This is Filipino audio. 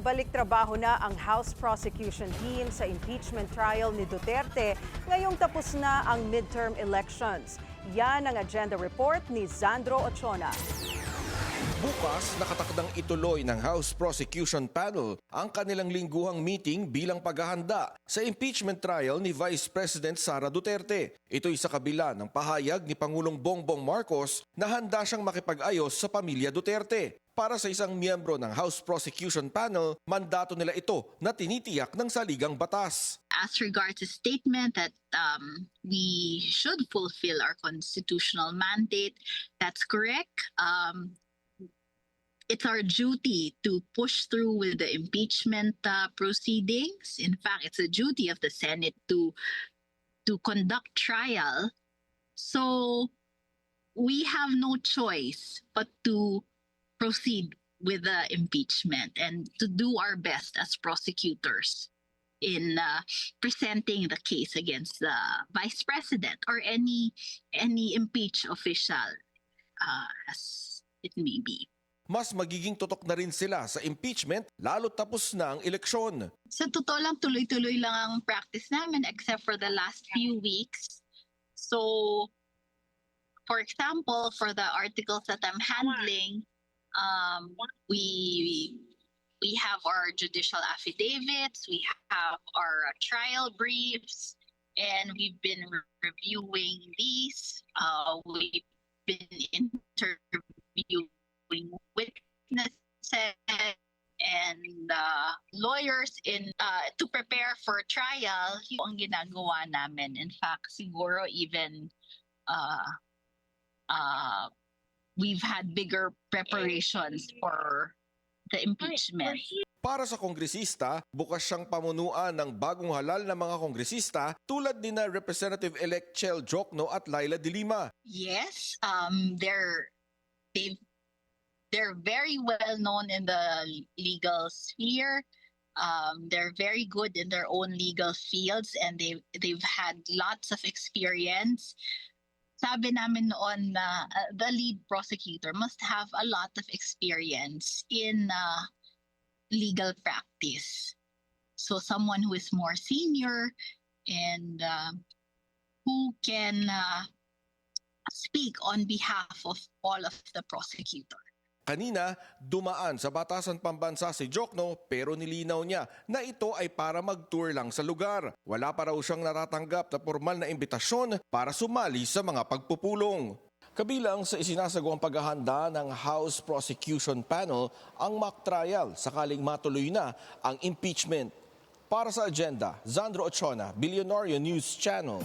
balik trabaho na ang House Prosecution Team sa impeachment trial ni Duterte ngayong tapos na ang midterm elections. Yan ang agenda report ni Zandro Ochona. Bukas, nakatakdang ituloy ng House Prosecution Panel ang kanilang lingguhang meeting bilang paghahanda sa impeachment trial ni Vice President Sara Duterte. Ito'y sa kabila ng pahayag ni Pangulong Bongbong Marcos na handa siyang makipag-ayos sa pamilya Duterte. Para sa isang miyembro ng House Prosecution Panel, mandato nila ito na tinitiyak ng saligang batas. As regards the statement that we should fulfill our constitutional mandate, that's correct. It's our duty to push through with the impeachment proceedings. In fact, it's a duty of the Senate to conduct trial. So we have no choice but to proceed with the impeachment and to do our best as prosecutors in presenting the case against the vice president or any impeached official as it may be. Mas magiging tutok na rin sila sa impeachment lalo tapos na ang eleksyon. Sa totoo lang, tuloy-tuloy lang ang practice namin except for the last few weeks. So, for example, for the articles that I'm handling, we have our judicial affidavits, we have our trial briefs, and we've been reviewing these. We've been interviewing witnesses and lawyers to prepare for trial. Yung ang ginagawa namin. In fact, siguro even we've had bigger preparations for the impeachment. Para sa kongresista, bukas siyang pamunuan ng bagong halal na mga kongresista tulad ni na Representative-elect Chel Jokno at Laila De Lima. Yes, they're very well known in the legal sphere. They're very good in their own legal fields and they've had lots of experience. Sabi namin noon na the lead prosecutor must have a lot of experience in legal practice. So someone who is more senior and who can speak on behalf of all of the prosecutor. Kanina, dumaan sa batasan pambansa si Jokno pero nilinaw niya na ito ay para mag-tour lang sa lugar. Wala pa raw siyang natatanggap na formal na imbitasyon para sumali sa mga pagpupulong. Kabilang sa isinasagawang paghahanda ng House Prosecution Panel ang mock trial sakaling matuloy na ang impeachment. Para sa agenda, Zandro Ochona, Billionario News Channel.